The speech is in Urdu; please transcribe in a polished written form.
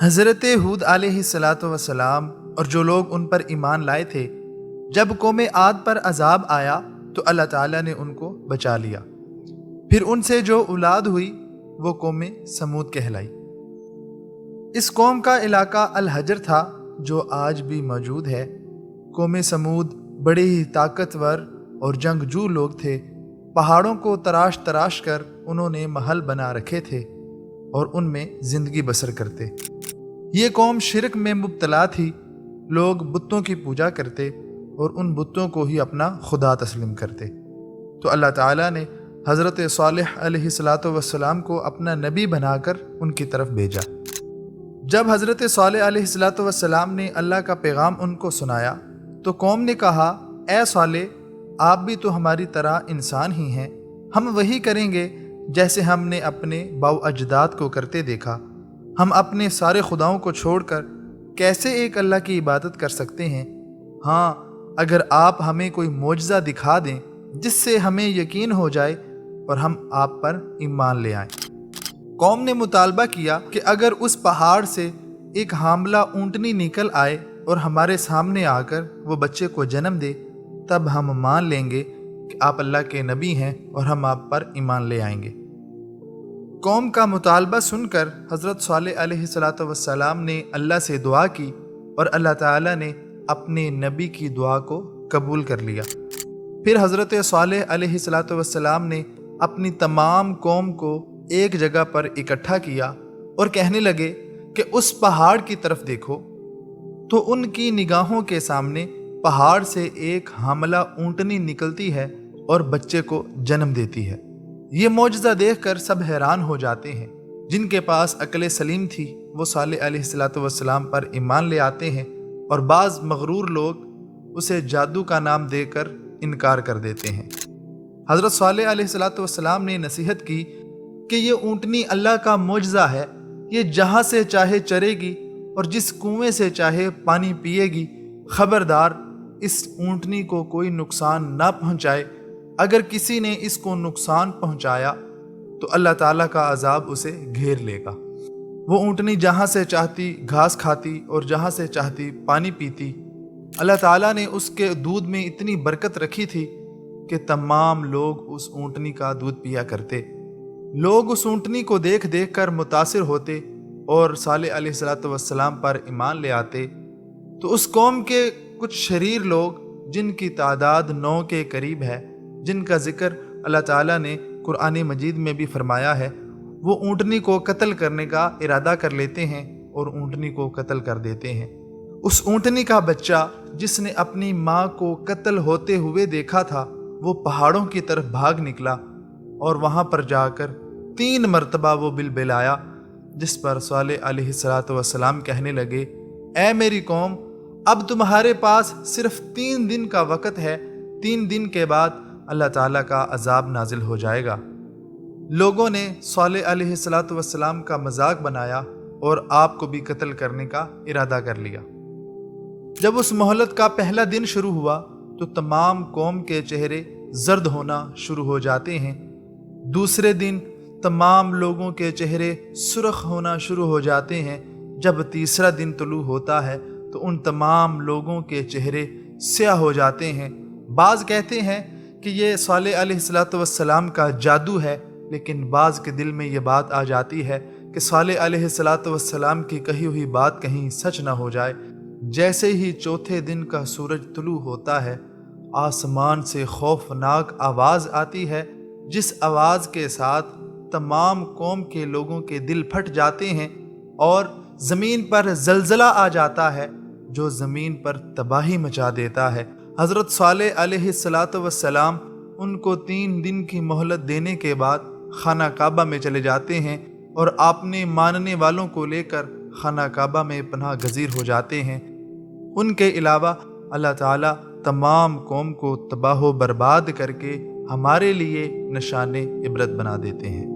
حضرت ہود علیہ السلام اور جو لوگ ان پر ایمان لائے تھے، جب قوم عاد پر عذاب آیا تو اللہ تعالیٰ نے ان کو بچا لیا۔ پھر ان سے جو اولاد ہوئی وہ قوم سمود کہلائی۔ اس قوم کا علاقہ الحجر تھا جو آج بھی موجود ہے۔ قوم سمود بڑے ہی طاقتور اور جنگجو لوگ تھے۔ پہاڑوں کو تراش تراش کر انہوں نے محل بنا رکھے تھے اور ان میں زندگی بسر کرتے۔ یہ قوم شرک میں مبتلا تھی۔ لوگ بتوں کی پوجا کرتے اور ان بتوں کو ہی اپنا خدا تسلیم کرتے۔ تو اللہ تعالیٰ نے حضرت صالح علیہ السلام کو اپنا نبی بنا کر ان کی طرف بھیجا۔ جب حضرت صالح علیہ السلام نے اللہ کا پیغام ان کو سنایا تو قوم نے کہا، اے صالح، آپ بھی تو ہماری طرح انسان ہی ہیں۔ ہم وہی کریں گے جیسے ہم نے اپنے باؤ اجداد کو کرتے دیکھا۔ ہم اپنے سارے خداؤں کو چھوڑ کر کیسے ایک اللہ کی عبادت کر سکتے ہیں؟ ہاں، اگر آپ ہمیں کوئی معجزہ دکھا دیں جس سے ہمیں یقین ہو جائے اور ہم آپ پر ایمان لے آئیں۔ قوم نے مطالبہ کیا کہ اگر اس پہاڑ سے ایک حاملہ اونٹنی نکل آئے اور ہمارے سامنے آ کر وہ بچے کو جنم دے، تب ہم مان لیں گے کہ آپ اللہ کے نبی ہیں اور ہم آپ پر ایمان لے آئیں گے۔ قوم کا مطالبہ سن کر حضرت صالح علیہ السلام نے اللہ سے دعا کی اور اللہ تعالیٰ نے اپنے نبی کی دعا کو قبول کر لیا۔ پھر حضرت صالح علیہ السلام نے اپنی تمام قوم کو ایک جگہ پر اکٹھا کیا اور کہنے لگے کہ اس پہاڑ کی طرف دیکھو۔ تو ان کی نگاہوں کے سامنے پہاڑ سے ایک حاملہ اونٹنی نکلتی ہے اور بچے کو جنم دیتی ہے۔ یہ معجزہ دیکھ کر سب حیران ہو جاتے ہیں۔ جن کے پاس عقل سلیم تھی وہ صالح علیہ السلام پر ایمان لے آتے ہیں، اور بعض مغرور لوگ اسے جادو کا نام دے کر انکار کر دیتے ہیں۔ حضرت صالح علیہ السلام نے نصیحت کی کہ یہ اونٹنی اللہ کا معجزہ ہے۔ یہ جہاں سے چاہے چرے گی اور جس کنویں سے چاہے پانی پیے گی۔ خبردار، اس اونٹنی کو کوئی نقصان نہ پہنچائے۔ اگر کسی نے اس کو نقصان پہنچایا تو اللہ تعالیٰ کا عذاب اسے گھیر لے گا۔ وہ اونٹنی جہاں سے چاہتی گھاس کھاتی اور جہاں سے چاہتی پانی پیتی۔ اللہ تعالیٰ نے اس کے دودھ میں اتنی برکت رکھی تھی کہ تمام لوگ اس اونٹنی کا دودھ پیا کرتے۔ لوگ اس اونٹنی کو دیکھ دیکھ کر متاثر ہوتے اور صالح علیہ السلام پر ایمان لے آتے۔ تو اس قوم کے کچھ شریر لوگ، جن کی تعداد 9 کے قریب ہے، جن کا ذکر اللہ تعالیٰ نے قرآن مجید میں بھی فرمایا ہے، وہ اونٹنی کو قتل کرنے کا ارادہ کر لیتے ہیں اور اونٹنی کو قتل کر دیتے ہیں۔ اس اونٹنی کا بچہ جس نے اپنی ماں کو قتل ہوتے ہوئے دیکھا تھا، وہ پہاڑوں کی طرف بھاگ نکلا اور وہاں پر جا کر 3 مرتبہ وہ بلبلایا، جس پر صالح علیہ السلام کہنے لگے، اے میری قوم، اب تمہارے پاس صرف 3 دن کا وقت ہے۔ 3 دن کے بعد اللہ تعالیٰ کا عذاب نازل ہو جائے گا۔ لوگوں نے صالح علیہ السلام کا مذاق بنایا اور آپ کو بھی قتل کرنے کا ارادہ کر لیا۔ جب اس مہلت کا پہلا دن شروع ہوا تو تمام قوم کے چہرے زرد ہونا شروع ہو جاتے ہیں۔ دوسرے دن تمام لوگوں کے چہرے سرخ ہونا شروع ہو جاتے ہیں۔ جب تیسرا دن طلوع ہوتا ہے تو ان تمام لوگوں کے چہرے سیاہ ہو جاتے ہیں۔ بعض کہتے ہیں کہ یہ صالح علیہ السلام کا جادو ہے، لیکن بعض کے دل میں یہ بات آ جاتی ہے کہ صالح علیہ السلام کی کہی ہوئی بات کہیں سچ نہ ہو جائے۔ جیسے ہی چوتھے دن کا سورج طلوع ہوتا ہے، آسمان سے خوفناک آواز آتی ہے، جس آواز کے ساتھ تمام قوم کے لوگوں کے دل پھٹ جاتے ہیں اور زمین پر زلزلہ آ جاتا ہے جو زمین پر تباہی مچا دیتا ہے۔ حضرت صالح علیہ السلام ان کو 3 دن کی مہلت دینے کے بعد خانہ کعبہ میں چلے جاتے ہیں اور اپنے ماننے والوں کو لے کر خانہ کعبہ میں پناہ گزیر ہو جاتے ہیں۔ ان کے علاوہ اللہ تعالیٰ تمام قوم کو تباہ و برباد کر کے ہمارے لیے نشان عبرت بنا دیتے ہیں۔